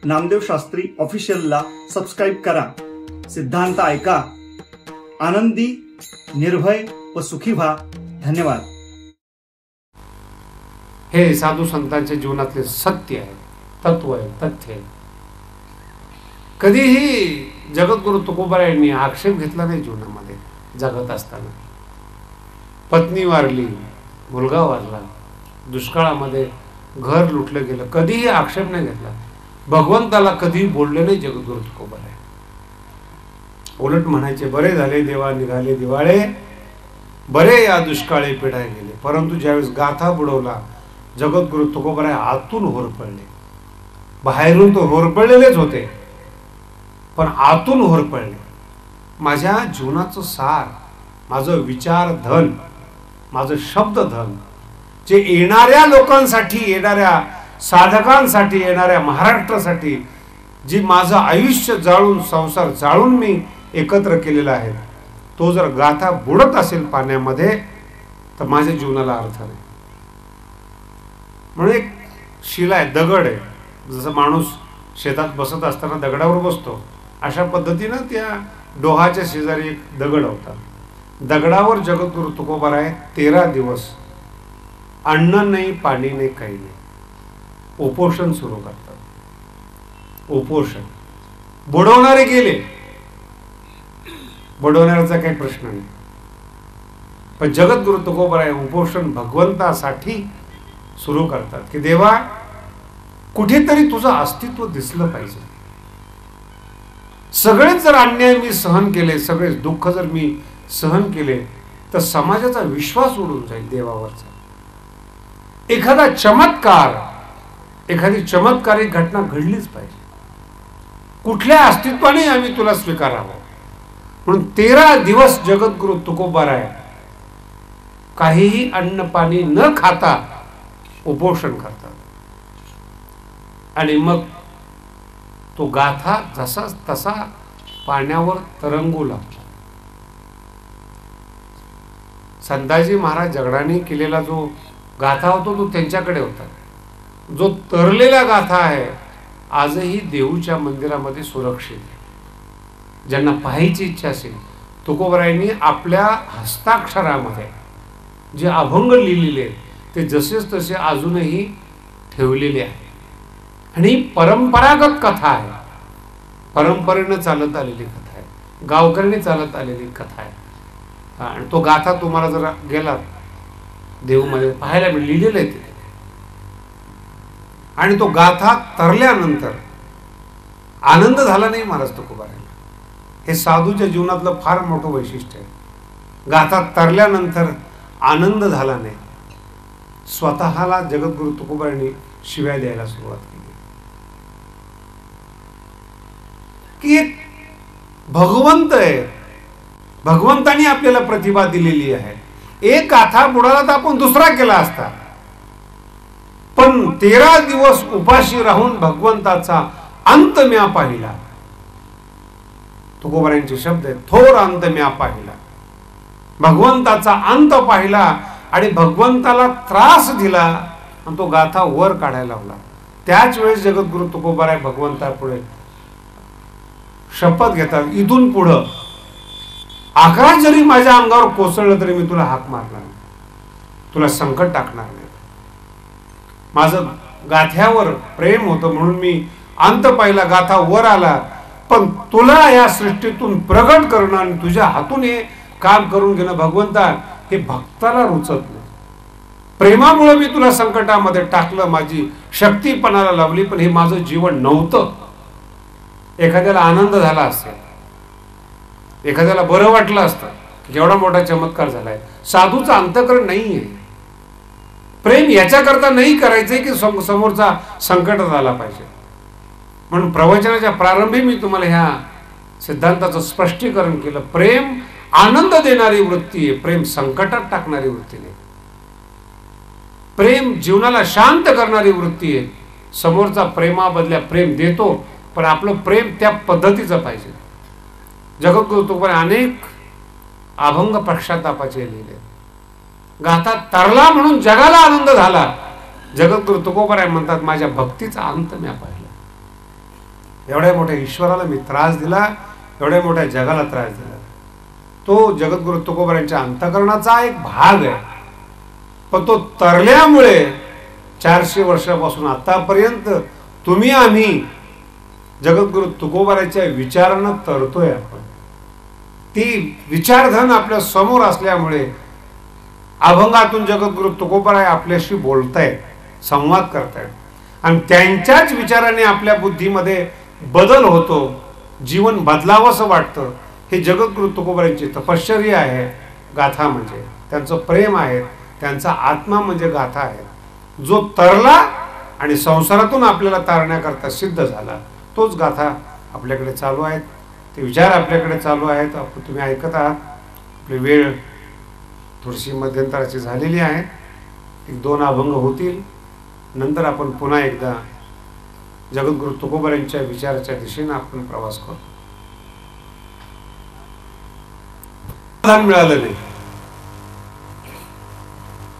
Namdev Shastri ऑफिशियलला subscribe करा. सिद्धांत ऐका, आनंदी, निर्भय व सुखी व्हा. धन्यवाद. हे साधू संतांच्या जीवनातले सत्य आहे, तत्व आहे, तथ्य आहे. कधीही जगद्गुरु तुकोबारायांनी आक्षेप घेतला नाही जीवनामध्ये. जगत असताना पत्नी वारली, मुलगा वारला, दुष्काळामध्ये घर लुटलं गेलं, कधीही आक्षेप नाही घेतला. भगवंताला कधीही बोलले नाही जगद्गुरु तुकोबाराय. उलट म्हणायचे, बरे झाले देवा निघाले दिवाळे, बरे या दुष्काळी पिढाय गेले. परंतु ज्यावेळेस गाथा बुडवला जगद्गुरु तुकोबाराय आतून होरपळले. बाहेरून तो होरपळलेलेच होते, पण आतून होरपळले. माझ्या जीवनाचं सार, माझं विचार धन, माझं शब्द धन, जे येणाऱ्या लोकांसाठी, येणाऱ्या साधकांसाठी, येणाऱ्या महाराष्ट्रासाठी जी माझं आयुष्य जाळून, संसार जाळून मी एकत्र केलेला आहे, तो जर गाथा बुडत असेल पाण्यामध्ये तर माझ्या जीवनाला अर्थ नाही. म्हणून एक शिला आहे, दगड आहे. जसं माणूस शेतात बसत असताना दगडावर बसतो, अशा पद्धतीनं त्या डोहाच्या शेजारी एक दगड होता. दगडावर जगद्गुरु तुकोबाराय 13 दिवस अन्न नाही, पाणी नाही, काही नाही, उपोषण सुरू करतात. उपोषण बुडवणारे गेले, बुडवणाऱ्याचा काही प्रश्न नाही, पण जगद्गुरु तुकोबाराय उपोषण भगवंतासाठी सुरू करतात की देवा, कुठेतरी तुझं अस्तित्व दिसलं पाहिजे. सगळेच जर अन्याय मी सहन केले, सगळेच दुःख जर मी सहन केले, तर समाजाचा विश्वास उडून जाईल देवावरचा. एखादा चमत्कार, एखादी चमत्कारिक घटना घडलीच पाहिजे. कुठल्या अस्तित्वाने आम्ही तुला स्वीकारावं. म्हणून 13 दिवस जगद्गुरु तुकोबाराय काहीही अन्न पाणी न खाता उपोषण करतात. आणि मग तो गाथा जसा तसा पाण्यावर तरंगू लागतो. संताजी महाराज जगडाने केलेला जो गाथा होतो तो त्यांच्याकडे होता. जो तरलेला गाथा आहे आजही देऊच्या मंदिरामध्ये सुरक्षित आहे. ज्यांना पाहायची इच्छा असेल, तुकोबारायांनी आपल्या हस्ताक्षरामध्ये जे अभंग लिहिलेले ते जसेच तसे अजूनही ठेवलेले आहे. आणि परंपरागत कथा आहे, परंपरेनं चालत आलेली कथा आहे, गावकऱ्यांनी चालत आलेली कथा आहे. आणि तो गाथा तुम्हाला जर गेला देऊमध्ये पाहायला लिहिलेलं आहे तिथे. आणि तो गाथा तरल्यानंतर आनंद झाला नाही महाराज तुकोबारायांना. हे साधूच्या जीवनातलं फार मोठं वैशिष्ट्य आहे. गाथा तरल्यानंतर आनंद झाला नाही. स्वतःला जगद्गुरु तुकोबारायांनी शिव्या द्यायला सुरुवात केली की एक भगवंत आहे, भगवंतानी आपल्याला प्रतिभा दिलेली आहे. एक गाथा बुडाला तर आपण दुसरा केला असता, पण 13 दिवस उपाशी राहून भगवंताचा अंत म्या पाहिला. तुकोबारायांचे शब्द आहेत, थोर अंत म्या पाहिला. भगवंताचा अंत पाहिला आणि भगवंताला त्रास दिला आणि तो गाथा वर काढायला लावला. त्याच वेळेस जगद्गुरु तुकोबाराय भगवंतापुढे शपथ घेतात, इथून पुढं आकाश जरी माझ्या अंगावर कोसळलं तरी मी तुला हाक मारणार नाही, तुला संकट टाकणार नाही. माझं गाथ्यावर प्रेम होतं म्हणून मी अंत पाहिला, गाथा वर आला, पण तुला या सृष्टीतून प्रगट करणं आणि तुझ्या हातून हे काम करून घेणं भगवंता, हे भक्ताला रुचत नाही. प्रेमामुळे मी तुला संकटामध्ये टाकलं, माझी शक्तीपणाला लावली, पण हे माझं जीवन नव्हतं. एखाद्याला आनंद झाला असेल, एखाद्याला बरं वाटलं असतं की एवढा मोठा चमत्कार झालाय. साधूचं अंतःकरण नाहीये. प्रेम याच्याकरता नाही करायचंय की समोरचा संकट झाला पाहिजे. म्हणून प्रवचनाच्या प्रारंभी मी तुम्हाला ह्या सिद्धांताचं स्पष्टीकरण केलं. प्रेम आनंद देणारी वृत्ती आहे, प्रेम संकटात टाकणारी वृत्ती नाही. प्रेम जीवनाला शांत करणारी वृत्ती आहे. समोरचा प्रेमाबदल्या प्रेम देतो, पण आपलं प्रेम त्या पद्धतीचं पाहिजे. जगद्गुरु तुकोबाराय अनेक अभंग पश्चातापाचे लिहिले. गाथा तरला म्हणून जगाला आनंद झाला. जगद्गुरु तुकोबाराय म्हणतात, माझ्या भक्तीचा अंत म्या पाहिला. एवढ्या मोठ्या ईश्वराला मी त्रास दिला, एवढ्या मोठ्या जगाला त्रास दिला. तो जगद्गुरु तुकोबारायांच्या अंतःकरणाचा एक भाग आहे. पण तो तरल्यामुळे 400 वर्षापासून आतापर्यंत तुम्ही आम्ही जगद्गुरु तुकोबारायांच्या विचारानं तरतोय. आपण ती विचारधन आपल्या समोर असल्यामुळे अभंगातून जगद्गुरु तुकोबाराय आपल्याशी बोलतायत, संवाद करतायत आणि त्यांच्याच विचाराने आपल्या बुद्धीमध्ये बदल होतो, जीवन बदलावंसं वाटतं. हे जगद्गुरु तुकोबारायांची तपश्चर्या आहे. गाथा म्हणजे त्यांचं प्रेम आहे, त्यांचा आत्मा म्हणजे गाथा आहे. जो तरला आणि संसारातून आपल्याला तारण्याकरता सिद्ध झाला, तोच गाथा आपल्याकडे चालू आहेत, ते विचार आपल्याकडे चालू आहेत. तुम्ही ऐकत आहात. आपली वेळ थोडीशी मध्यंतराची झालेली आहे. 1-2 अभंग होतील, नंतर आपण पुन्हा एकदा जगद्गुरु तुकोबारायांच्या विचाराच्या दिशेने आपण प्रवास करू. समाधान मिळालं नाही,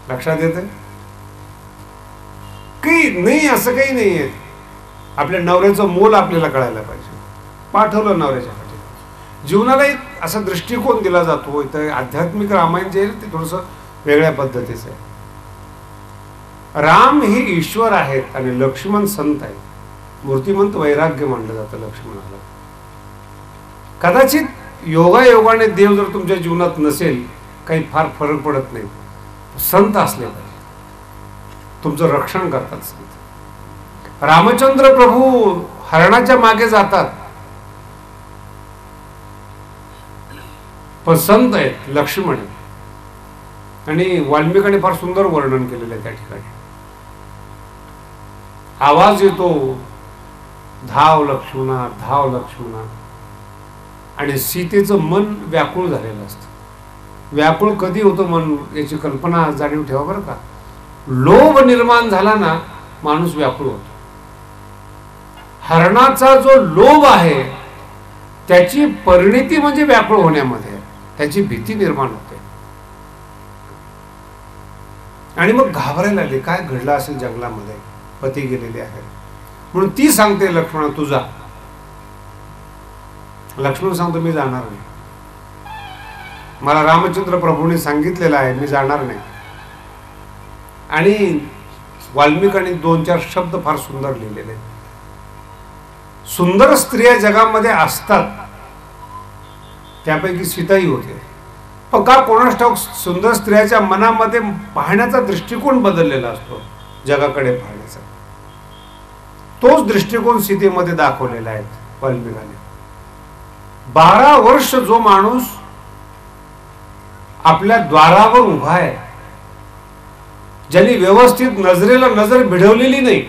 लक्षात येतं की नाही, असं काही नाहीये. आपल्या नवऱ्याचं मोल आपल्याला कळायला पाहिजे. पाठवलं नवऱ्याच्या पाठी. जीवनाला एक असा दृष्टिकोन दिला जातो. इथं आध्यात्मिक रामायण जे आहे ते थोडंसं वेगळ्या पद्धतीचं आहे. राम हे ईश्वर आहेत आणि लक्ष्मण संत आहे. मूर्तिमंत वैराग्य मानलं जातं लक्ष्मणाला. कदाचित योगायोगाने देव जर तुमच्या जीवनात नसेल, काही फार फरक पडत नाही. संत असले पाहिजे, तुमचं रक्षण करतात संत. रामचंद्र प्रभू हरणाच्या मागे जातात, पण संत आहेत, लक्ष्मण आहेत. आणि वाल्मिकाने फार सुंदर वर्णन केलेलं आहे त्या ठिकाणी. आवाज येतो, धाव लक्ष्मणा, धाव लक्ष्मणा. आणि सीतेचं मन व्याकुळ झालेलं असतं. व्याकुळ कधी होतं मन, याची कल्पना जाणीव ठेवा बरं का. लोभ निर्माण झाला ना, माणूस व्याकुळ होतो. हरणाचा जो लोभ आहे त्याची परिणिती म्हणजे व्याकुळ होण्यामध्ये, त्याची भीती निर्माण होते. आणि मग घाबरायला लागले, काय घडलं असेल जंगलामध्ये, पती गेलेले आहेत. म्हणून ती सांगते लक्ष्मणा तू जा. लक्ष्मण सांगतो मी जाणार नाही, मला रामचंद्र प्रभूंनी सांगितलेलं आहे, मी जाणार नाही. आणि वाल्मिकांनी 2-4 शब्द फार सुंदर लिहिलेले. सुंदर स्त्रिया जगामध्ये असतात, त्यापैकी सीताही होते. पण का कोणास ठाऊक सुंदर स्त्रियाच्या मनामध्ये पाहण्याचा दृष्टिकोन बदललेला असतो, जगाकडे पाहण्याचा. तोच दृष्टिकोन सीतेमध्ये दाखवलेला आहे वाल्मिकाने. 12 वर्ष जो माणूस आपल्या द्वारावर उभा आहे, ज्यांनी व्यवस्थित नजरेला नजर भिडवलेली नाही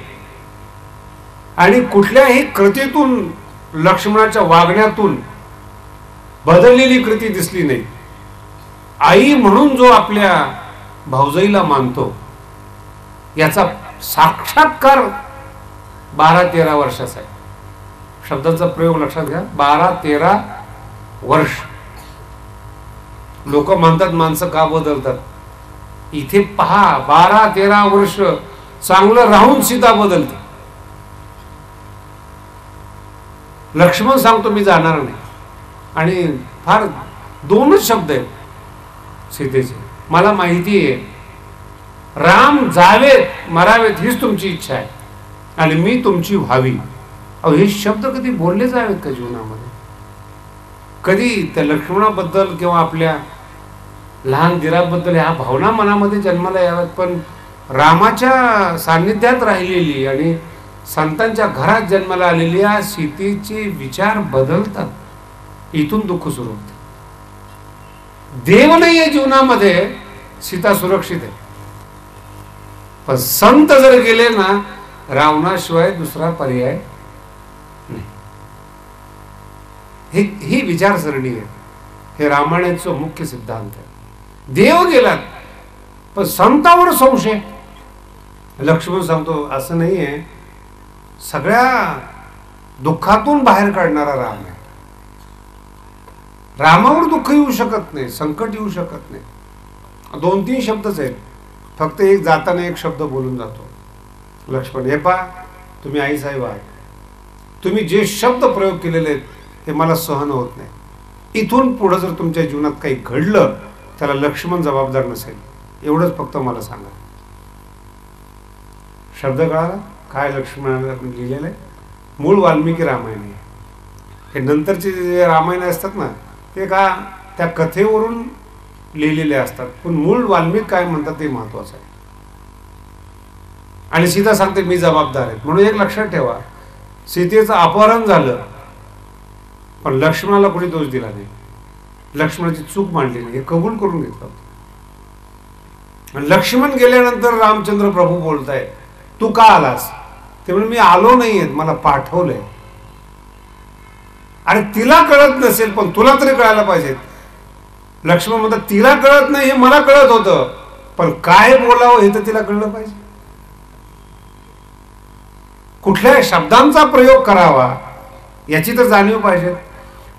आणि कुठल्याही कृतीतून, लक्ष्मणाच्या वागण्यातून बदललेली कृती दिसली नाही. आई म्हणून जो आपल्या भाऊजाईला मानतो, याचा साक्षात्कार 12-13 वर्षाचा आहे. शब्दाचा प्रयोग लक्षात घ्या, 12-13 वर्ष. लोक म्हणतात माणसं का बदलतात, इथे पहा 12-13 वर्ष चांगलं राहून सीता बदलते. लक्ष्मण सांगतो मी जाणार नाही. आणि फार 2च शब्द आहेत सीतेचे. मला माहिती आहे राम जावेत मरावेत हीच तुमची इच्छा आहे आणि मी तुमची व्हावी. अहो हे शब्द कधी बोलले जावेत का जीवनामध्ये? कधी त्या लक्ष्मणाबद्दल किंवा आपल्या लहान दिराबद्दल ह्या भावना मनामध्ये जन्माला याव्यात. पण रामाच्या सान्निध्यात राहिलेली आणि संतांच्या घरात जन्माला आलेली या सीतेचे विचार बदलतात. इथून दुःख सुरू होते. देव नाही आहे जीवनामध्ये, सीता सुरक्षित आहे. पण संत जर गेले ना, रावणाशिवाय दुसरा पर्याय नाही. ही विचारसरणी आहे. हे रामायणाचं मुख्य सिद्धांत आहे. देव गेलात पण संतावर संशय. लक्ष्मण सांगतो असं नाहीये, सगळ्या दुःखातून बाहेर काढणारा राम आहे. रामावर दुःख येऊ शकत नाही, संकट येऊ शकत नाही. 2-3 शब्दच आहेत. फक्त एक जाताना एक शब्द बोलून जातो लक्ष्मण, हे पा तुम्ही आई साहेब आहात, तुम्ही जे शब्द प्रयोग केलेले आहेत ते मला सहन होत नाही. इथून पुढे जर तुमच्या जीवनात काही घडलं त्याला लक्ष्मण जबाबदार नसेल, एवढंच फक्त मला सांगा. शब्द कळाला काय लक्ष्मणाला लिहिलेलं आहे? मूळ वाल्मिकी रामायण आहे. हे नंतरचे जे रामायण असतात ना ते का त्या कथेवरून लिहिलेले असतात, पण मूळ वाल्मिक काय म्हणतात ते महत्वाचं आहे. आणि सीता सांगते मी जबाबदार आहे. म्हणून एक लक्षात ठेवा, सीतेचं अपहरण झालं पण लक्ष्मणाला कोणी दोष दिला नाही, लक्ष्मणाची चूक मांडली नाही, हे कबूल करून घेतलं. लक्ष्मण गेल्यानंतर रामचंद्र प्रभू बोलताय तू का आलास? ते म्हणजे मी आलो नाहीये, मला पाठवलंय. अरे तिला कळत नसेल पण तुला तरी कळायला पाहिजे. लक्ष्मण म्हणतात तिला कळत नाही हे मला कळत होतं, पण काय बोलावं हे तर तिला कळलं पाहिजे. कुठल्या शब्दांचा प्रयोग करावा याची तर जाणीव पाहिजे.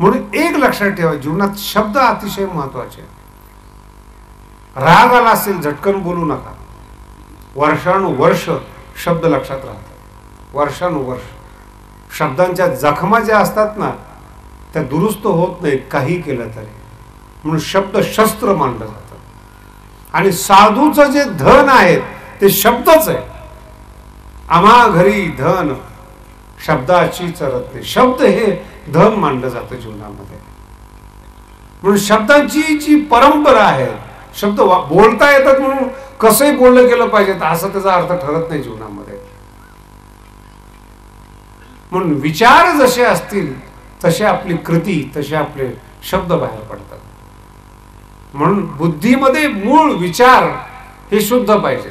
म्हणून एक लक्षात ठेवा, जीवनात शब्द अतिशय महत्वाचे. राग आला असेल झटकन बोलू नका. वर्षानुवर्ष शब्द लक्षात राहतात. वर्षानुवर्ष शब्दांच्या जखमा ज्या असतात ना त्या दुरुस्त होत नाहीत काही केलं तरी. म्हणून शब्द शस्त्र मानलं जातं. आणि साधूचं जे धन आहे ते शब्दच आहे. आम्हा घरी धन शब्दाची चरत नाही. शब्द हे धन मानलं जातं जीवनामध्ये. म्हणून शब्दाची जी परंपरा आहे, शब्द बोलता येतात म्हणून कसंही बोललं गेलं पाहिजे असं त्याचा अर्थ ठरत नाही जीवनामध्ये. म्हणून विचार जसे असतील तसे आपली कृती, तसे आपले शब्द बाहेर पडतात. म्हणून बुद्धीमध्ये मूळ विचार हे शुद्ध पाहिजे.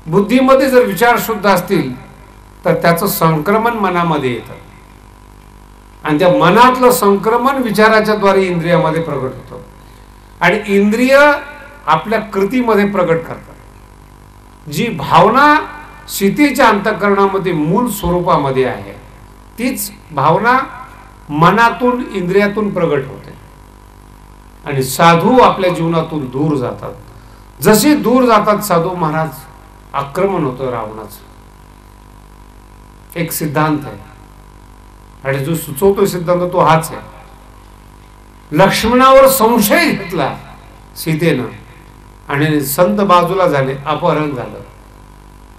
बुद्धीमध्ये जर विचार शुद्ध असतील तर त्याचं संक्रमण मनामध्ये येतं आणि त्या मनातलं संक्रमण विचाराच्या द्वारे इंद्रियामध्ये प्रगट होतं आणि इंद्रिय आपल्या कृतीमध्ये प्रगट करतात. जी भावना सीतेच्या अंतःकरणामध्ये मूळ स्वरूपामध्ये आहे तीच भावना मनातून इंद्रियातून प्रगट होते आणि साधू आपल्या जीवनातून दूर जातात. जसे दूर जातात साधू महाराज आक्रमण होतं रावणाचं. एक सिद्धांत आहे आणि जो सुचवतो सिद्धांत तो हाच आहे. लक्ष्मणावर संशय घेतला सीतेनं आणि संत बाजूला झाले, अपहरण झालं.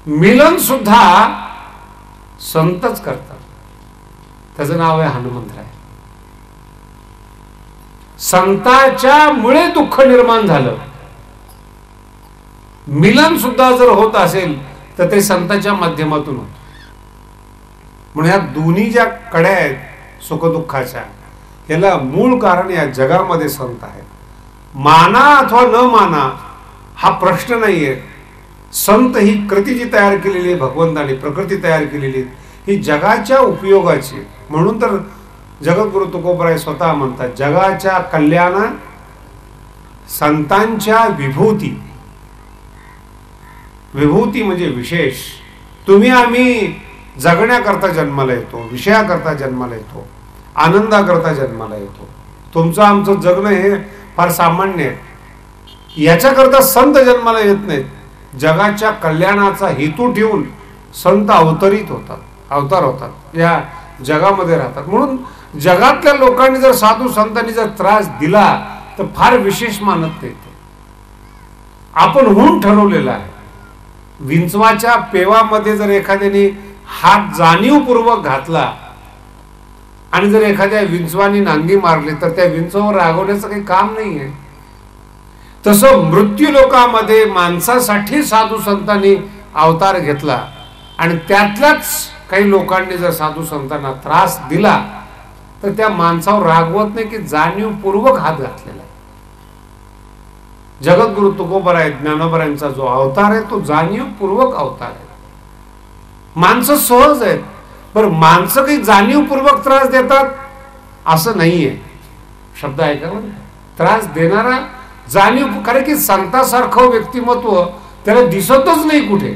मिलन सुद्धा संतच करतात. त्याचं नाव आहे हनुमंतराय. संताच्या मुळे दुःख निर्माण झालं. मिलन सुद्धा जर होत असेल तर ते संताच्या माध्यमातून होत. म्हणून या दोन्ही ज्या कड्या आहेत सुखदुःखाच्या याला मूळ कारण या जगामध्ये संत आहेत. माना अथवा न माना हा प्रश्न नाहीये. संत ही कृती जी तयार केलेली आहे भगवंताने, प्रकृती तयार केलेली ही जगाच्या उपयोगाची. म्हणून तर जगद्गुरु तुकोबराय स्वतः म्हणतात जगाच्या कल्याणा संतांच्या विभूती. विभूती म्हणजे विशेष. तुम्ही आम्ही जगण्याकरता जन्माला येतो, विषयाकरता जन्माला येतो, आनंदाकरता जन्माला येतो. तुमचं आमचं जगणं हे फार सामान्य आहे. याच्याकरता संत जन्माला येत नाहीत. जगाच्या कल्याणाचा हेतू ठेवून संत अवतरित होतात, अवतार होतात, या जगामध्ये राहतात. म्हणून जगातल्या लोकांनी जर साधू संतांनी जर त्रास दिला तर फार विशेष मानत नाही. आपण होऊन ठरवलेला आहे. विंचवाच्या पेवामध्ये जर एखाद्याने हात जाणीवपूर्वक घातला आणि जर एखाद्या विंचवानी नांगी मारली तर त्या विंचवावर रागवण्याचं काही काम नाही आहे. तसं मृत्यू लोकामध्ये माणसासाठी साधू संतांनी अवतार घेतला आणि त्यातल्याच काही लोकांनी जर साधू संतांना त्रास दिला तर त्या माणसावर रागवत नाही की जाणीवपूर्वक हात घातलेला आहे. जगद्गुरु तुकोबराय ज्ञानोबरायांचा जो अवतार आहे तो जाणीवपूर्वक अवतार आहे. माणसं सहज आहेत, पण माणसं काही जाणीवपूर्वक त्रास देतात असं नाहीये. शब्द ऐका बरं, त्रास देणारा जाणीव. कारण की संतासारखं व्यक्तिमत्व त्याला दिसतच नाही कुठे.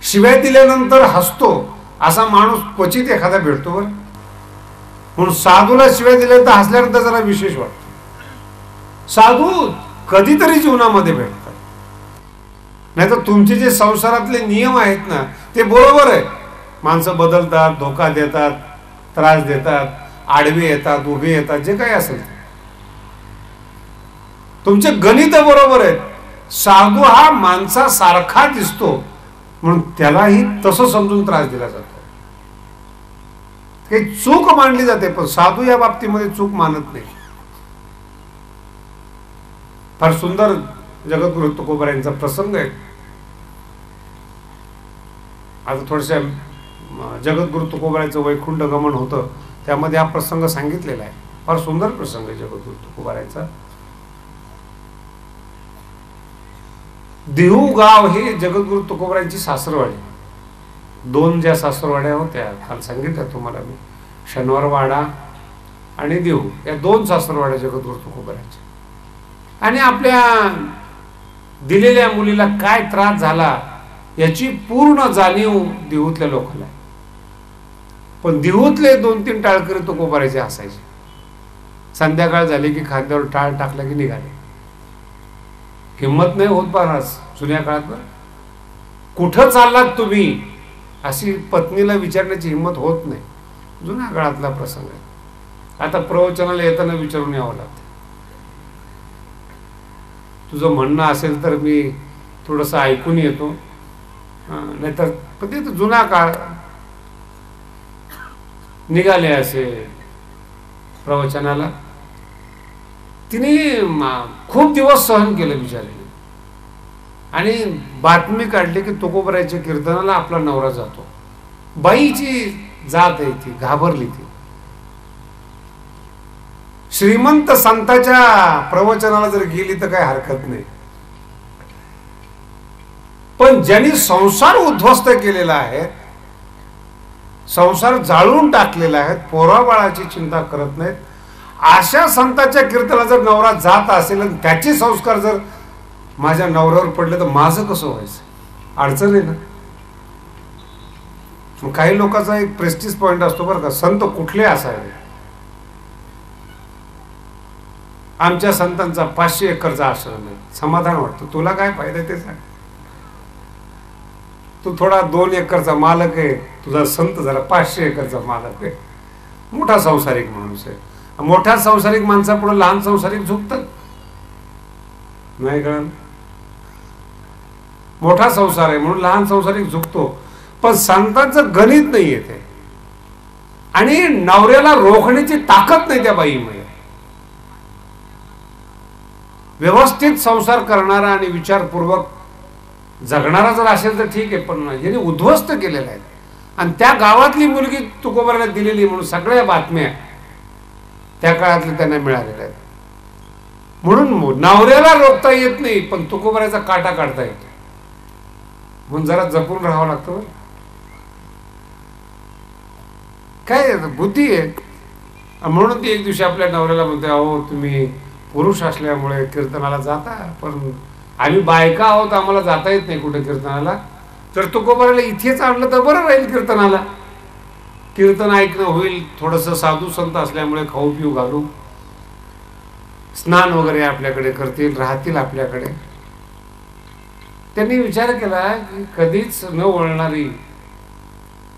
शिव्या दिल्यानंतर हसतो असा माणूस क्वचित एखादा भेटतो बरं. म्हणून साधूला शिव्या दिल्यानंतर हसल्यानंतर जरा विशेष वाटतं. साधू कधीतरी जीवनामध्ये भेटतात. नाही तर तुमचे जे संसारातले नियम आहेत ना ते बरोबर आहे, माणसं बदलतात, धोका देतात, त्रास देतात, आडवे येतात, उभे येतात, जे काही असेल तुमचे गणित बरोबर आहेत. साधू हा माणसासारखा दिसतो म्हणून त्यालाही तसं समजून त्रास दिला जातो. काही चूक मानली जाते, पण साधू या बाबतीमध्ये चूक मानत नाही. फार सुंदर जगद्गुरु तुकोबारायांचा प्रसंग आहे. आता थोडशा जगद्गुरु तुकोबारायांचं वैकुंठ गमन होतं, त्यामध्ये हा प्रसंग सांगितलेला आहे. फार सुंदर प्रसंग आहे जगद्गुरु तुकोबारायांचा. देहू गाव हे जगद्गुरु तुकोबारायांची सासरवाडी. दोन ज्या सासरवाड्या होत्या काल सांगितलं तुम्हाला मी, शनिवारवाडा आणि देहू, या दोन सासरवाड्या जगद्गुरु तुकोबारायांच्या. आणि आपल्या दिलेल्या मुलीला काय त्रास झाला याची पूर्ण जाणीव देहूतल्या लोकांना. पण देहूतले 2-3 टाळकरी तुकोबारायचे असायचे. संध्याकाळ झाली की खांद्यावर टाळ टाकला की निघाले. हिंमत नाही होत महाराज जुन्या काळात. कुठं चाललात तुम्ही अशी पत्नीला विचारण्याची हिंमत होत नाही. जुन्या काळातला प्रसंग आहे. आता प्रवचनाला येताना विचारून यावं लागतं. तुझं म्हणणं असेल तर मी थोडंसं ऐकून येतो, नाहीतर पण ते जुना काळ. निघाले असे प्रवचनाला. तिने खूप दिवस सहन केलं बिचारीने. आणि बातमी काढली की तुकोबारायच्या कीर्तनाला आपला नवरा जातो. बाईची जात आहे ती, घाबरली ती. श्रीमंत संतांच्या प्रवचनाला जर गेली तर काही हरकत नाही, पण ज्यांनी संसार उद्ध्वस्त केलेला आहे, संसार जाळून टाकलेला आहे, पोराबाळाची चिंता करत नाहीत, अशा संतांच्या कीर्तनाला जर नवरा जात असेल आणि त्याचे संस्कार जर माझ्या नवऱ्यावर पडले तर माझं कसं व्हायचं? अडचण आहे ना. काही लोकांचा एक प्रेस्टिज पॉइंट असतो बरं का, संत कुठले असावे. आमच्या संतांचा 500 एकरचा आश्रम आहे, समाधान वाटतं. तुला काय फायदा ते सांग. तू थोडा 2 एकरचा मालक आहे, तुझा संत जरा 500 एकरचा मालक आहे. मोठा संसारिक माणूस आहे. मोठ्या संसारिक माणसापुढे लहान संसारिक झुकतात नाही कळलं. मोठा संसार आहे म्हणून लहान संसारिक झुकतो, पण संतांचं गणित नाही येते. आणि नवऱ्याला रोखण्याची ताकद नाही त्या बाईमध्ये. व्यवस्थित संसार करणारा आणि विचारपूर्वक जगणारा जर असेल तर ठीक आहे, पण याने उद्ध्वस्त केलेला आहे. आणि त्या गावातली मुलगी तुकोबाराला दिलेली म्हणून सगळ्या बातम्या त्या काळातल्या त्यांना मिळालेल्या आहेत. म्हणून नवऱ्याला रोखता येत नाही, पण तुकोबाराचा काटा काढता येतो. म्हणून जरा जपून राहावं लागतं. काय बुद्धी आहे. म्हणून ती एक दिवशी आपल्या नवऱ्याला म्हणते, अहो तुम्ही पुरुष असल्यामुळे कीर्तनाला जाता, पण आम्ही बायका आहोत, आम्हाला जाता येत नाही कुठे कीर्तनाला. तर तुकोबाराला इथेच आणलं तर बरं राहील कीर्तनाला. कीर्तन ऐकणं होईल, थोडंसं साधू संत असल्यामुळे खाऊ पिऊ घालू, स्नान वगैरे आपल्याकडे करतील, राहतील आपल्याकडे. त्यांनी विचार केला की कधीच न वळणारी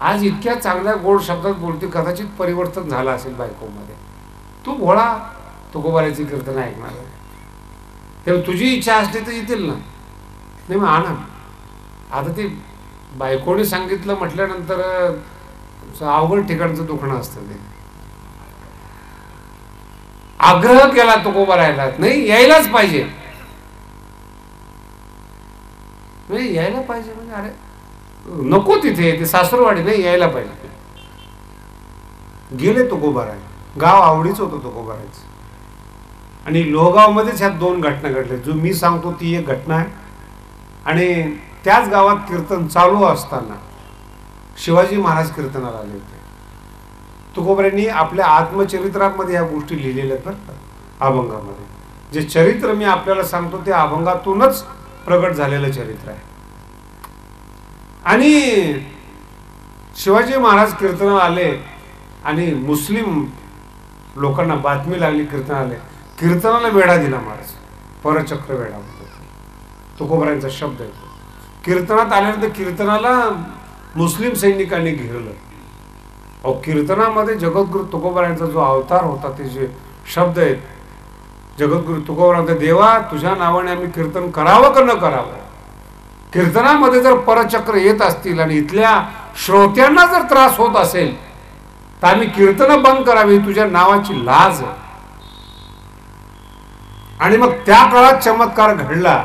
आज इतक्या चांगल्या गोड शब्दात बोलते, कदाचित परिवर्तन झालं असेल बायकोमध्ये. तू भोळा तुकोबाराची कीर्तन ऐकणार आहे, तेव्हा तुझी इच्छा असली तर येतील ना. नाही मग आणा. आता ते बायकोने सांगितलं म्हटल्यानंतर अवघड ठिकाणचं दुखणं असतं. ते आग्रह केला तुकोबारायला, नाही यायलाच पाहिजे, नाही यायला पाहिजे. म्हणजे अरे नको तिथे, ते सासरवाडी नाही, यायला पाहिजे. गेले तुकोबाराय. गाव आवडीच होतं तुकोबारायचं. आणि लोहगावमध्येच ह्या 2 घटना घडल्या. जो मी सांगतो ती एक घटना आहे. आणि त्याच गावात कीर्तन चालू असताना शिवाजी महाराज कीर्तनाला आले होते. तुकोबारायांनी आपल्या आत्मचरित्रामध्ये या गोष्टी लिहिलेल्या आहेत बरं, अभंगामध्ये. जे चरित्र मी आपल्याला सांगतो ते अभंगातूनच प्रगट झालेलं चरित्र आहे. आणि शिवाजी महाराज कीर्तनाला आले आणि मुस्लिम लोकांना बातमी लागली कीर्तन आले. कीर्तनाला वेढा दिला महाराज, परचक्र वेढा म्हणतात तुकोबारायांचा शब्द आहे. कीर्तनात आल्यानंतर कीर्तनाला मुस्लिम सैनिकांनी घेरलं. अहो, कीर्तनामध्ये जगद्गुरु तुकोबारायांचा जो अवतार होता, ते जे शब्द आहेत, जगद्गुरु तुकोबारांचा, देवा तुझ्या नावाने आम्ही कीर्तन करावं का न करावं. कीर्तनामध्ये जर परचक्र येत असतील आणि इथल्या श्रोत्यांना जर त्रास होत असेल तर आम्ही कीर्तन बंद करावी, तुझ्या नावाची लाज. आणि मग त्या काळात चमत्कार घडला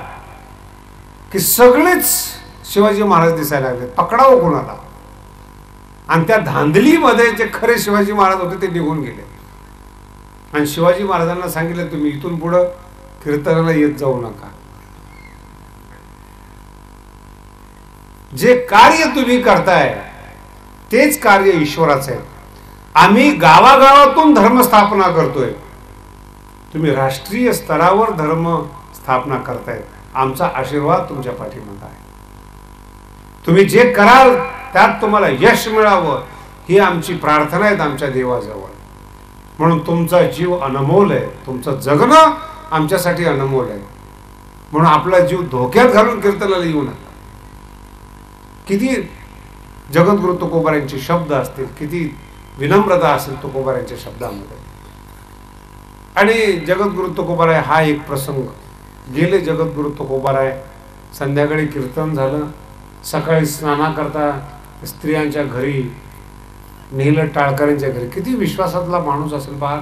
की सगळेच शिवाजी महाराज दिसायला लागले. पकडावं कोणाला. आणि त्या धांदलीमध्ये जे खरे शिवाजी महाराज होते ते निघून गेले. आणि शिवाजी महाराजांना सांगितलं, तुम्ही इथून पुढं कीर्तनाला येत जाऊ नका. जे कार्य तुम्ही करताय तेच कार्य ईश्वराचं आहे. आम्ही गावागावातून धर्म स्थापना करतोय, तुम्ही राष्ट्रीय स्तरावर धर्म स्थापना करताय. आमचा आशीर्वाद तुमच्या पाठीमागे आहे. तुम्ही जे कराल त्यात तुम्हाला यश मिळावं ही आमची प्रार्थना आहे आमच्या देवाजवळ. म्हणून तुमचा जीव अनमोल आहे, तुमचं जगणं आमच्यासाठी अनमोल आहे. म्हणून आपला जीव धोक्यात घालून कीर्तनाला येऊ नका. किती जगद्गुरु तुकोबारायांचे शब्द असतील, किती विनम्रता असेल तुकोबारायांच्या शब्दामध्ये. आणि जगद्गुरु तुकोबाराय हा एक प्रसंग. गेले जगद्गुरु तुकोबाराय, संध्याकाळी कीर्तन झालं, सकाळी स्नाना करता स्त्रियांच्या घरी नेलं, टाळकऱ्यांच्या घरी. किती विश्वासातला माणूस असेल पहा.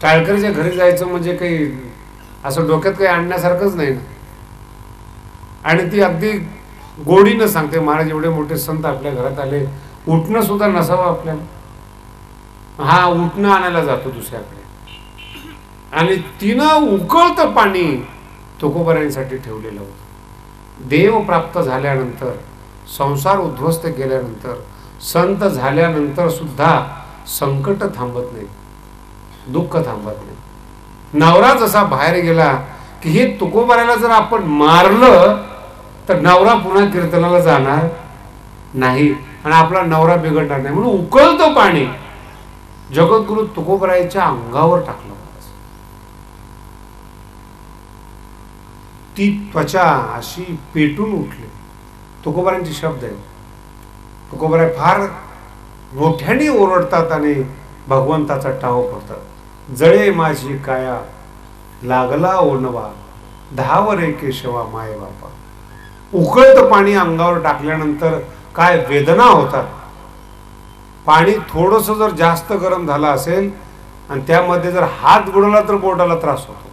टाळकरीच्या घरी जायचं म्हणजे काही असं डोक्यात काही आणण्यासारखंच नाही ना. आणि ती अगदी गोडीनं सांगते, महाराज एवढे मोठे संत आपल्या घरात आले, उठणं सुद्धा नसावं आपल्याला. हा उठणं आणायला जातो दुसऱ्याकडे. आणि तिनं उकळतं पाणी तुकोबारायांसाठी ठेवलेलं होतं. देव प्राप्त झाल्यानंतर, संसार उद्ध्वस्त केल्यानंतर, संत झाल्यानंतर सुद्धा संकट थांबत नाही, दुःख थांबत नाही. नवरा जसा बाहेर गेला की हे तुकोबाराला जर आपण मारलं तर नवरा पुन्हा कीर्तनाला जाणार नाही आणि आपला नवरा बिघडणार नाही. म्हणून उकळतं पाणी जगद्गुरु तुकोबारायांच्या अंगावर टाकलं. ती त्वचा अशी पेटून उठली. तुकोबारायांचे शब्द आहेत. तुकोबाराय फार मोठ्याने ओरडतात आणि भगवंताचा टाव पडतात. जळे माझी काया लागला ओनवा, धावरे केशवा माय बापा. उकळतं पाणी अंगावर टाकल्यानंतर काय वेदना होतात. पाणी थोडंसं जर जास्त गरम झालं असेल आणि त्यामध्ये जर हात बुडवला तर बोटाला त्रास होतो.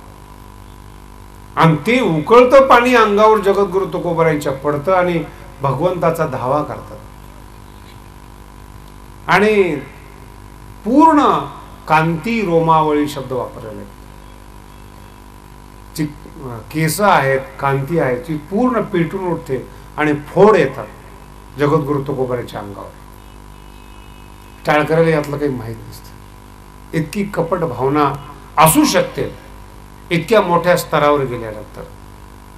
आणि ते उकळतं पाणी अंगावर जगद्गुरु तुकोबारायांच्या पडतं आणि भगवंताचा धावा करतात. आणि पूर्ण कांती रोमावळी शब्द वापरलेले. जी केस आहेत, कांती आहे, ती पूर्ण पेटून उठते आणि फोड येतात जगद्गुरु तुकोबारायांच्या अंगावर. टाळकऱ्याला यातलं काही माहीत नसतं. इतकी कपट भावना असू शकते इतक्या मोठ्या स्तरावर गेल्यानंतर,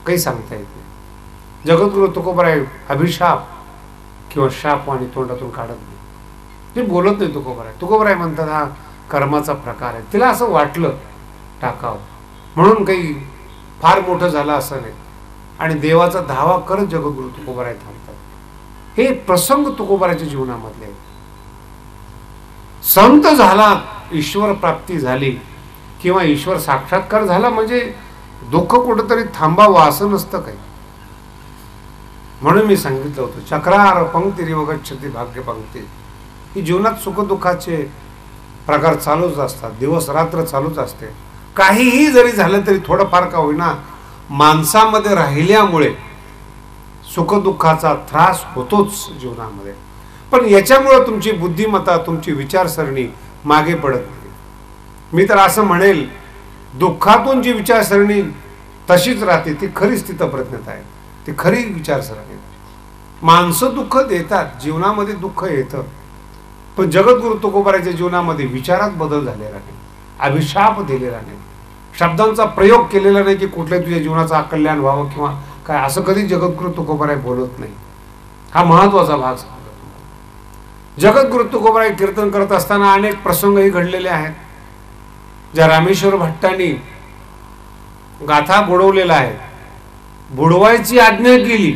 काही सांगता येत नाही. जगद्गुरु तुकोबाराय अभिशाप किंवा शाप आणि तोंडातून काढत नाही. ते बोलत नाही तुकोबाराय. तुकोबाराय म्हणतात हा कर्माचा प्रकार आहे. तिला असं वाटलं टाकावं म्हणून काही फार मोठं झालं असं नाही. आणि देवाचा धावा करत जगद्गुरु तुकोबाराय थांबतात. हे प्रसंग तुकोबाराच्या जीवनामधले. संत झाला, ईश्वर प्राप्ती झाली किंवा ईश्वर साक्षात्कार झाला म्हणजे दुःख कुठंतरी थांबावं असं नसतं काही. म्हणून मी सांगितलं होतं चक्रार पंक्ती रिवगच्छती भाग्य पंक्ती. ही जीवनात सुखदुःखाचे प्रकार चालूच असतात, दिवस रात्र चालूच असते. काहीही जरी झालं तरी थोडंफार का होईना माणसामध्ये राहिल्यामुळे सुखदुःखाचा त्रास होतोच जीवनामध्ये. पण याच्यामुळे तुमची बुद्धिमत्ता, तुमची विचारसरणी मागे पडत नाही. मी तर असं म्हणेल दुःखातून जी विचारसरणी तशीच राहते ती खरी स्थितप्रज्ञता आहे, ती खरी विचारसरणी. माणसं दुःख देतात, जीवनामध्ये दुःख येतं, पण जगद्गुरु तुकोबाराच्या जीवनामध्ये विचारात बदल झालेला नाही, अभिशाप दिलेला नाही, शब्दांचा प्रयोग केलेला नाही की कुठल्या तुझ्या जीवनाचं अकल्याण व्हावं किंवा काय, असं कधी जगद्गुरु तुकोबाराय बोलत नाही. हा महत्वाचा भाग सांगतो. जगद्गुरु तुकोबाराय कीर्तन करत असताना अनेक प्रसंगही घडलेले आहेत. ज्या रामेश्वर भट्टांनी गाथा बुडवलेला आहे, बुडवायची आज्ञा केली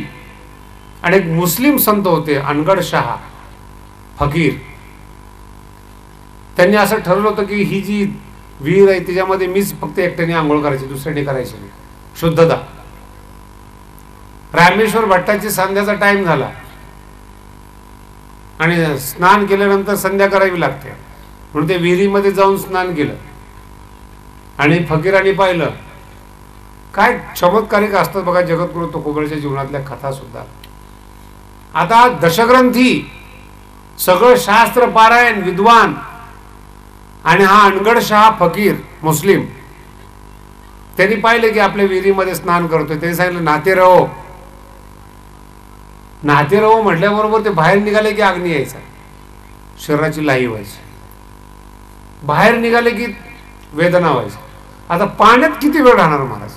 आणि एक मुस्लिम संत होते अनगड शहा फकीर. त्यांनी असं ठरवलं होतं की ही जी विहीर आहे त्याच्यामध्ये मीच फक्त एकट्याने आंघोळ करायची, दुसऱ्याने करायची नाही, शुद्धता. रामेश्वर भट्टाची संध्याचा टाइम झाला आणि स्नान केल्यानंतर संध्या करावी लागते, म्हणून ते विहिरीमध्ये जाऊन स्नान केलं. आणि फकीरांनी पाहिलं. काय चमत्कारिक असतात बघा जगद्गुरु तुकोबाराच्या जीवनातल्या कथा सुद्धा. आता दशग्रंथी, सगळं शास्त्र पारायण विद्वान, आणि हा अनगड शहा फकीर मुस्लिम, त्यांनी पाहिले की आपल्या विहिरीमध्ये स्नान करतोय. त्यांनी सांगितलं नाते रहो. नाते रहो म्हटल्याबरोबर ते बाहेर निघाले की अग्नी यायचा, शरीराची लाई व्हायची. बाहेर निघाले की वेदना व्हायची. आता पाण्यात किती वेळ राहणार महाराज,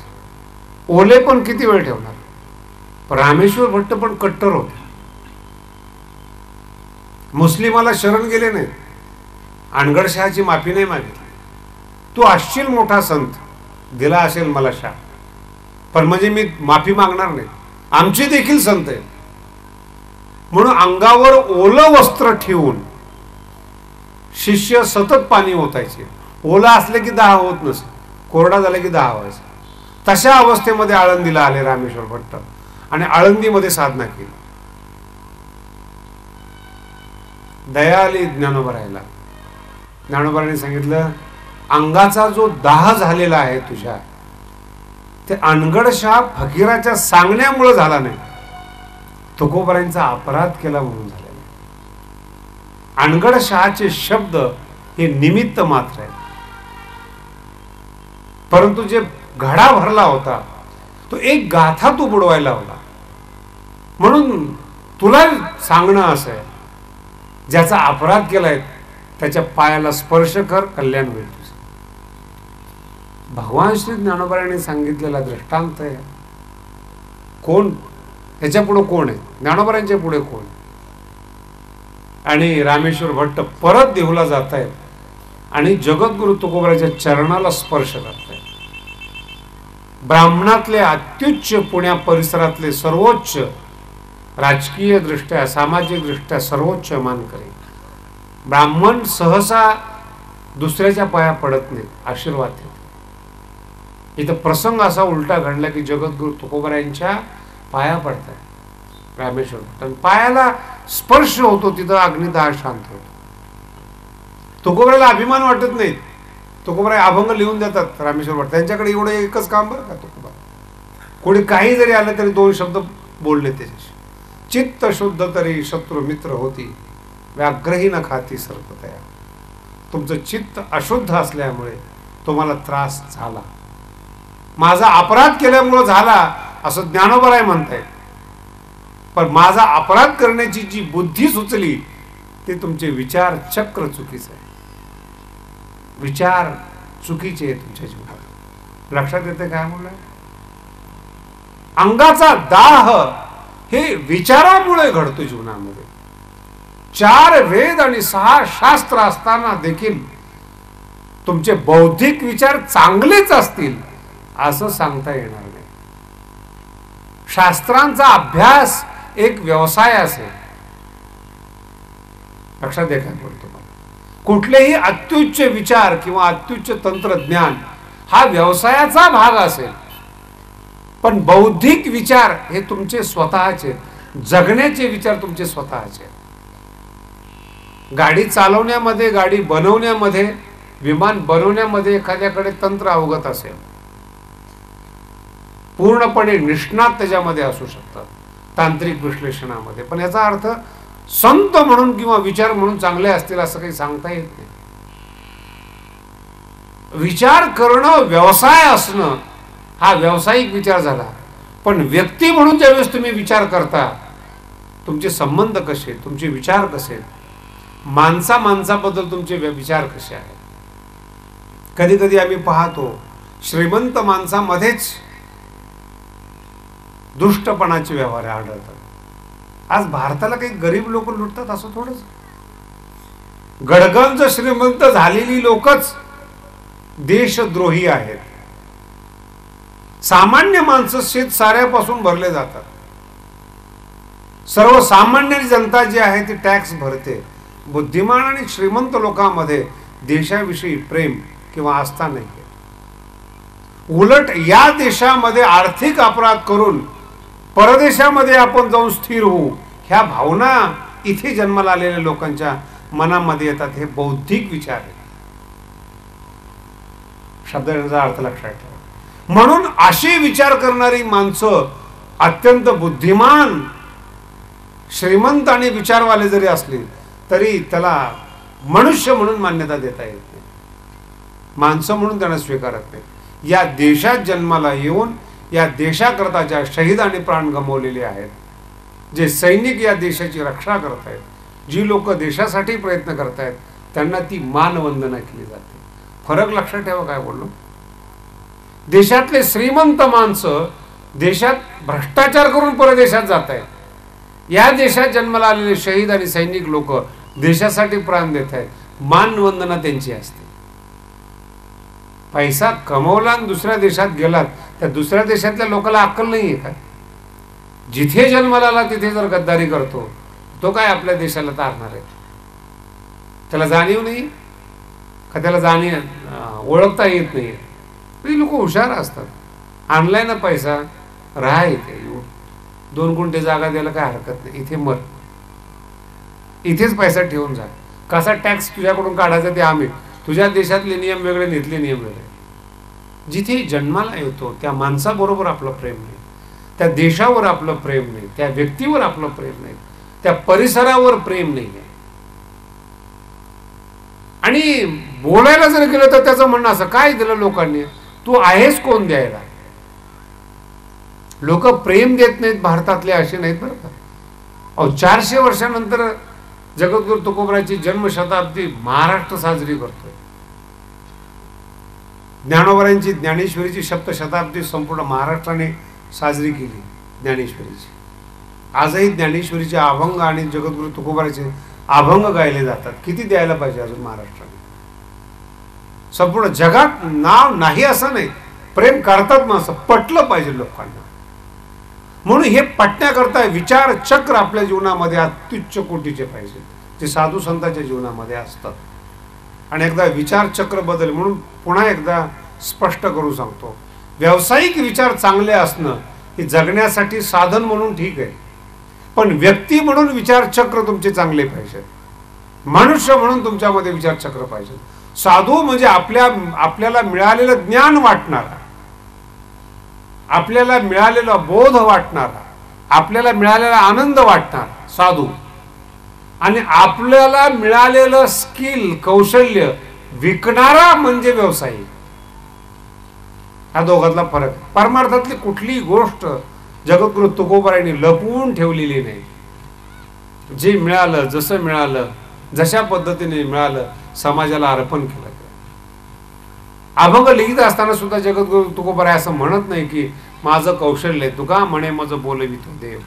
ओले पण किती वेळ ठेवणार. रामेश्वर भट्ट पण कट्टर होते, मुस्लिमाला शरण गेले नाही, अनगड शहाची माफी नाही मागितली. तू असशील मोठा संत, दिला असेल मला शाह, पण म्हणजे मी माफी मागणार नाही, आमची देखील संत आहे. म्हणून अंगावर ओलं वस्त्र ठेवून शिष्य सतत पाणी ओतायचे. ओला असले की दाह होत नसे, कोरडा झाला की दाह व्हायचा. तशा अवस्थेमध्ये आळंदीला आले रामेश्वर भट्ट आणि आळंदीमध्ये साधना केली. दयाली ज्ञानोबा राहिला. ज्ञानोबांनी सांगितलं अंगाचा जो दाह झालेला आहे तुझ्या, ते अनगडशहा फकीराच्या सांगण्यामुळे झाला नाही, तुकोबारांचा अपराध केला म्हणून झालेला. अनगडशहाचे शब्द हे निमित्त मात्र आहे, परंतु जे घडा भरला होता तो एक गाथा तू बुडवायला हवा. म्हणून तुला सांगणं असं आहे, ज्याचा अपराध केलाय त्याच्या पायाला स्पर्श कर, कल्याण होईल तुझं. भगवान श्री ज्ञानोबारांनी सांगितलेला दृष्टांत आहे. कोण ह्याच्या पुढे कोण आहे, ज्ञानोबारांच्या पुढे कोण. आणि रामेश्वर भट्ट परत देहूला जात आहेत आणि जगद्गुरु तुकोबाराच्या चरणाला स्पर्श करत आहेत. ब्राह्मणातले अत्युच्च, पुण्या परिसरातले सर्वोच्च, राजकीय दृष्ट्या सामाजिक दृष्ट्या सर्वोच्च मानकरी ब्राह्मण सहसा दुसऱ्याच्या पाया पडत नाही, आशीर्वाद देत. इथं प्रसंग असा उलटा घडला की जगद्गुरु तुकोबारांच्या पाया पडतात रामेश्वर भट्ट, पायाला स्पर्श होतो, तिथं अग्निदाह शांत होतो. तुकोबाराला अभिमान वाटत नाही. तुकोबारा अभंग लिहून देतात रामेश्वर भट्ट, त्यांच्याकडे एवढं एकच काम बरं का तुकोबारा. कोणी काही जरी आलं तरी दोन शब्द बोलले त्याच्याशी. चित्त शुद्ध तरी शत्रू मित्र होती, व्याघ्रही न खाती सर्पतया. तुमचं चित्त अशुद्ध असल्यामुळे तुम्हाला त्रास झाला, माझा अपराध केल्यामुळे झाला असं ज्ञानोबाराय म्हणतायत. पण माझा अपराध करण्याची जी बुद्धी सुचली ते तुमचे विचार चक्र चुकीचं आहे, विचार चुकीचे आहे तुमच्या जीवनात. लक्षात येते काय म्हणलं. अंगाचा दाह हे विचारामुळे घडतो जीवनामध्ये. 4 वेद आणि 6 शास्त्र असताना देखील तुमचे बौद्धिक विचार चांगलेच असतील असं सांगता येणार नाही. शास्त्रांचा अभ्यास एक व्यवसाय असेल, लक्षात द्या काय बोलतो मला. कुठलेही अत्युच्च विचार किंवा अत्युच्च तंत्रज्ञान हा व्यवसायाचा भाग असेल, पण बौद्धिक विचार हे तुमचे स्वतःचे, जगण्याचे विचार तुमचे स्वतःचे. गाडी चालवण्यामध्ये, गाडी बनवण्यामध्ये, विमान बनवण्यामध्ये एखाद्याकडे तंत्र अवगत असेल, पूर्णपणे निष्णात त्याच्यामध्ये असू शकतात तांत्रिक विश्लेषणामध्ये, पण याचा अर्थ संत म्हणून किंवा विचार म्हणून चांगले असतील असं काही सांगता येत नाही. विचार करणं व्यवसाय असणं हा व्यावसायिक विचार झाला, पण व्यक्ती म्हणून ज्यावेळेस तुम्ही विचार करता, तुमचे संबंध कसे, तुमचे विचार कसे, माणसाबद्दल तुमचे विचार कसे आहेत. कधी कधी आम्ही पाहतो श्रीमंत माणसामध्येच दुष्टपणाचे व्यवहार आढळतात. आज भारताला काही गरीब लोक लुटतात असं थोडंच. गडगंज श्रीमंत झालेली लोकच देशद्रोही आहेत. सामान्य माणसं शेत साऱ्यापासून भरले जातात. सर्वसामान्य जनता जी आहे ती टॅक्स भरते. बुद्धिमान आणि श्रीमंत लोकांमध्ये देशाविषयी प्रेम किंवा आस्था नाही. उलट या देशामध्ये आर्थिक अपराध करून परदेशामध्ये आपण जाऊन स्थिर होऊ ह्या भावना इथे जन्माला आलेल्या लोकांच्या मनामध्ये येतात. हे बौद्धिक विचार आहेत. शब्दाचा अर्थ लक्षात ठेवा. म्हणून अशी विचार करणारी माणसं अत्यंत बुद्धिमान, श्रीमंत आणि विचारवाले जरी असले तरी त्याला मनुष्य म्हणून मान्यता देता येत नाही. माणसं म्हणून त्यांना स्वीकारत नाही. या देशात जन्माला येऊन या देशाकरता ज्या शहीदांनी प्राण गमावलेले आहेत, जे सैनिक या देशाची रक्षा करत आहेत, जी लोक देशासाठी प्रयत्न करत आहेत, त्यांना ती मानवंदना केली जाते. फरक लक्षात ठेवा काय बोललो. देशातले श्रीमंत माणसं देशात भ्रष्टाचार करून परदेशात जात आहेत. या देशात जन्माला आलेले शहीद आणि सैनिक लोक देशासाठी प्राण देत आहेत. मानवंदना त्यांची असते. पैसा कमवला आणि दुसऱ्या देशात गेलात, त्या दुसऱ्या देशातल्या लोकांना अक्कल नाहीये का? जिथे जन्माला आला तिथे जर गद्दारी करतो तो काय आपल्या देशाला तारणार आहे? त्याला जाणीव नाही का? त्याला ओळखता येत नाही. ही लोक हुशार असतात. आणलाय ना पैसा, राहा इथे, 2 गुंठे जागा द्यायला काय हरकत नाही, इथे मर, इथेच पैसा ठेवून जा. कसा टॅक्स तुझ्याकडून काढायचा ते आम्ही, तुझ्या देशातले नियम वेगळे, इथले नियम वेगळे. जिथे जन्माला येतो त्या माणसाबरोबर आपलं प्रेम नाही, त्या देशावर आपलं प्रेम नाही, त्या व्यक्तीवर आपलं प्रेम नाही, त्या परिसरावर प्रेम नाही आहे. आणि बोलायला जर गेलं तर त्याचं म्हणणं असं, काय दिलं लोकांनी, तू आहेस कोण द्यायला? लोक प्रेम देत नाहीत भारतातले असे नाहीत बरं का. 400 वर्षानंतर जगद्गुरु तुकोबराची जन्मशताब्दी महाराष्ट्र साजरी करतोय. ज्ञानोबरांची ज्ञानेश्वरीची सप्तशताब्दी संपूर्ण महाराष्ट्राने साजरी केली. ज्ञानेश्वरीची आजही ज्ञानेश्वरीचे अभंग आणि जगद्गुरु तुकोबराचे अभंग गायले जातात. किती द्यायला पाहिजे अजून महाराष्ट्राने? संपूर्ण जगात नाव नाही असं नाही, प्रेम करतात ना, असं पटलं पाहिजे लोकांना. म्हणून हे पटण्याकरता विचार चक्र आपल्या जीवनामध्ये अत्युच्च कोटीचे पाहिजे, ते साधू संतांच्या जीवनामध्ये असतात. आणि एकदा विचार चक्र बदल म्हणून पुन्हा एकदा स्पष्ट करू सांगतो, व्यावसायिक विचार चांगले असणं हे जगण्यासाठी साधन म्हणून ठीक आहे, पण व्यक्ती म्हणून विचार चक्र तुमचे चांगले पाहिजेत. मनुष्य म्हणून तुमच्यामध्ये विचार चक्र पाहिजे. साधू म्हणजे आपल्याला मिळालेलं ज्ञान वाटणारा, आपल्याला मिळालेला बोध वाटणारा, आपल्याला मिळालेला आनंद वाटणारा साधू, आणि आपल्याला मिळालेलं स्किल, कौशल्य विकणारा म्हणजे व्यावसायिक. हा दोघातला फरक. परमार्थातली कुठलीही गोष्ट जगद्गुरु तुकोबारायांनी लपवून ठेवलेली नाही. जे मिळालं, जसं मिळालं, जशा पद्धतीने मिळालं, समाजाला अर्पण केलं. अभंग लिहित असताना सुद्धा जगद्गुरु तुकोबाराय असं म्हणत नाही की माझं कौशल्य आहे, तुका म्हणे माझं बोलवितो देव,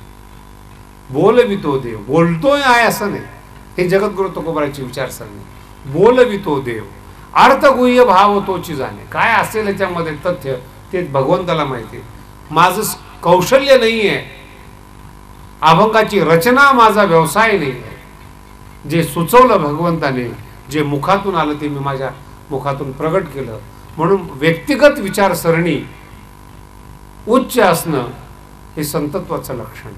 बोलवितो देव, बोलतोय आहे असं नाही. हे जगद्गुरु तुकोबाराची विचारसरणी. बोलवितो देव, अर्थगुह्य भाव तोची जाणे. काय असेल याच्यामध्ये तथ्य ते भगवंताला माहिती. माझं कौशल्य नाही आहे, अभंगाची रचना माझा व्यवसाय नाही आहे. जे सुचवलं भगवंताने, जे मुखातून आलं ते मी माझ्या मुखातून प्रगट केलं. म्हणून व्यक्तिगत विचारसरणी उच्च असणं हे संतत्वाचं लक्षण,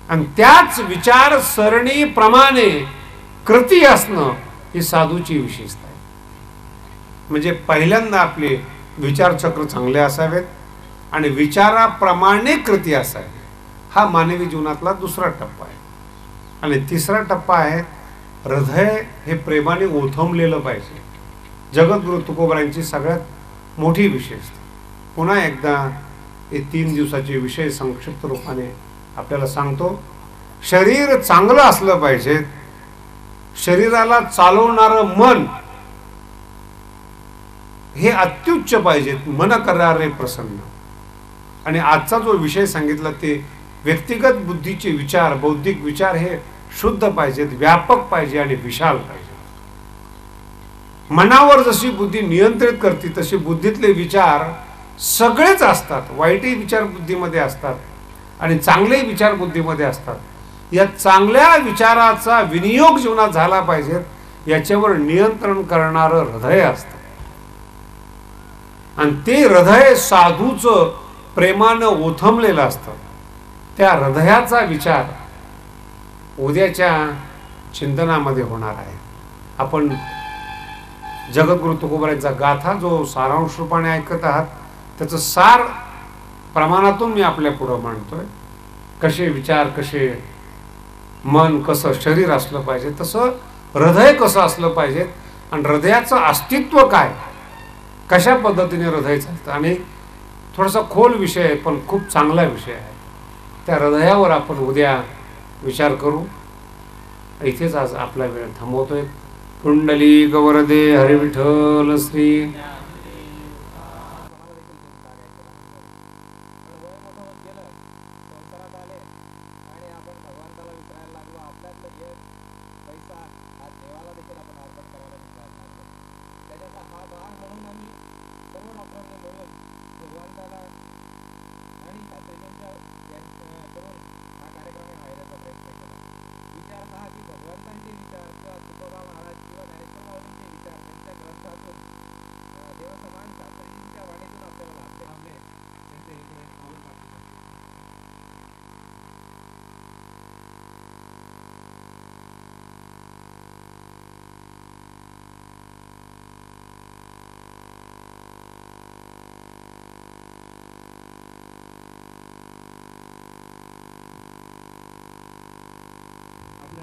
आणि त्याच विचारसरणीप्रमाणे कृती असणं ही साधूची विशेषता आहे. म्हणजे पहिल्यांदा आपले विचारचक्र चांगले असावेत आणि विचाराप्रमाणे कृती असावी. हा मानवी जीवनातला दुसरा टप्पा आहे. आणि तिसरा टप्पा आहे हृदय हे प्रेमाने ओथंबलेलं पाहिजे. जगद्गुरु तुकोबारायांची सगळ्यात मोठी विशेषता. पुन्हा एकदा हे 3 दिवसाचे विषय संक्षिप्त रूपाने आपल्याला सांगतो. शरीर चांगलं असलं पाहिजे, शरीराला चालवणारं मन हे अत्युच्च पाहिजे, मन करारे प्रसन्न. आणि आजचा जो विषय सांगितला ते व्यक्तिगत बुद्धीचे विचार, बौद्धिक विचार हे शुद्ध पाहिजेत, व्यापक पाहिजे आणि विशाल पाहिजे. मनावर जशी बुद्धी नियंत्रित करते तसे बुद्धीतले विचार सगळेच असतात. वाईटही विचार बुद्धीमध्ये असतात आणि चांगलेही विचार बुद्धीमध्ये असतात. या चांगल्या विचाराचा विनियोग जीवनात झाला पाहिजे याच्यावर नियंत्रण करणारं हृदय असतं. आणि ते हृदय साधूचं प्रेमानं ओथंबलेलं असतं. त्या हृदयाचा विचार उद्याच्या चिंतनामध्ये होणार आहे. आपण जगद्गुरु तुकोबारायांचा गाथा जो सारांश रूपाने ऐकत आहात त्याचं सार प्रमाणातून मी आपल्या पुढं मांडतोय. कसे विचार, कसे मन, कसं शरीर असलं पाहिजे, तसं हृदय कसं असलं पाहिजे आणि हृदयाचं अस्तित्व काय, कशा पद्धतीने हृदय चालतं. आणि थोडासा खोल विषय आहे पण खूप चांगला विषय आहे. त्या हृदयावर आपण उद्या विचार करू. इथेच आज आपला वेळ थांबवतोय. पुंडलिक वरदे हरी विठ्ठल श्री.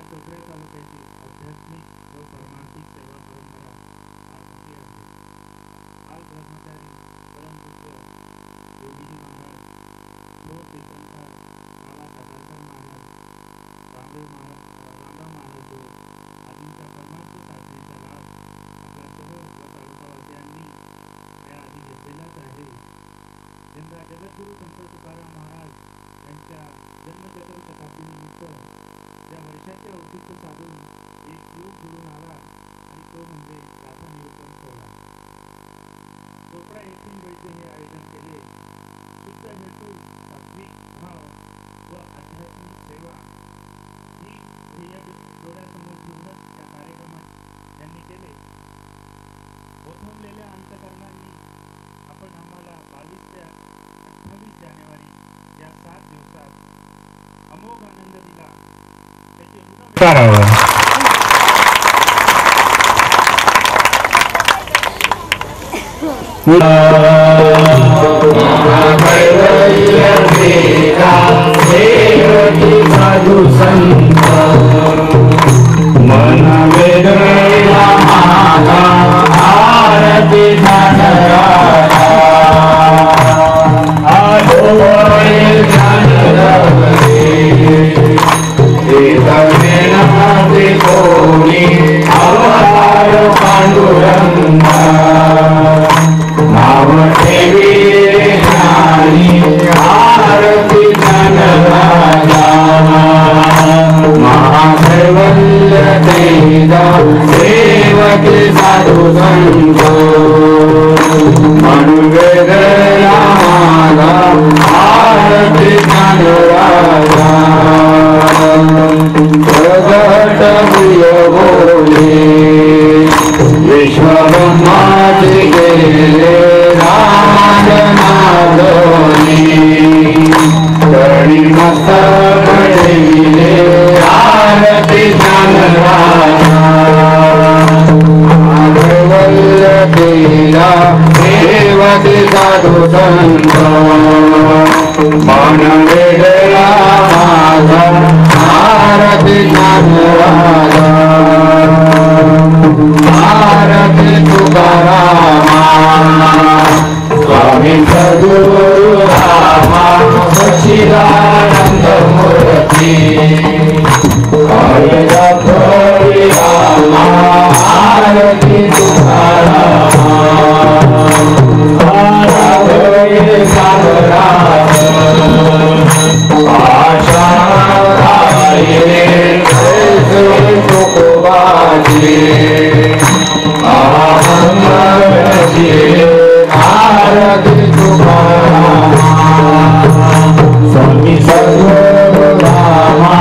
कोपरे तालुक्याची आध्यात्मिक व परमार्थिक सेवा परंपरा आजची आहे. आज ब्रह्मचारी परमपूज्य योगीजी महाराज, थोर तीर्थंकर बाबा सातारकर महाराज, रामराव महाराज आदींच्या परमार्थ साधनेचा लाभ आपल्या शहर व तालुकावासियांनी याआधी घेतलेलाच आहे. यंदा जगद्गुरु संत तुकाराम महाराज यांच्या जन्मशतशताब्दीनिमित्त त्या वर्षाचे औचित्य साधून एक योग जुळून आला आणि तो म्हणजे गाथा निरूपण सोहळा. चोपडा येथील वैद्य हे आयोजन केले. शुद्ध हेतू, सात्विक भाव व आध्यात्मिक सेवा ही ध्येय डोळ्यासमोर ठेवूनच या कार्यक्रमात त्यांनी केले. ओथंबलेल्या अंतकरणांनी आपण आम्हाला 22 ते 28 जानेवारी या 7 दिवसात अमोघ आनंद दिला. त्याचे स्वामी सर्व रामा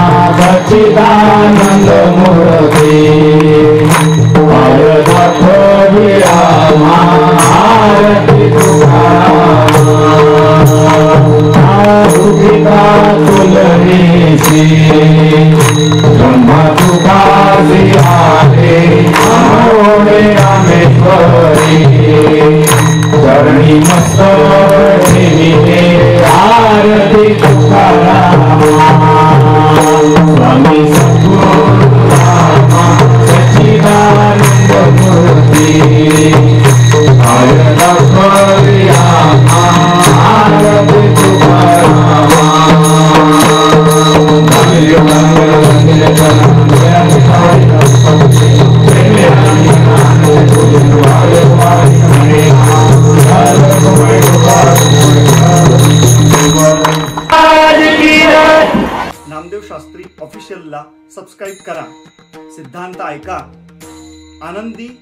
हरी मस्त देवीचे आरती तुकाराम स्वामी सद्गुरुरामा सच्चिदानंद मूर्ती आरती तुकाराम नामदेव शास्त्री ऑफिशियलला सबस्क्राईब करा. सिद्धांत ऐका. आनंदी,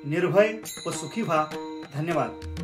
निर्भय व सुखी व्हा. धन्यवाद.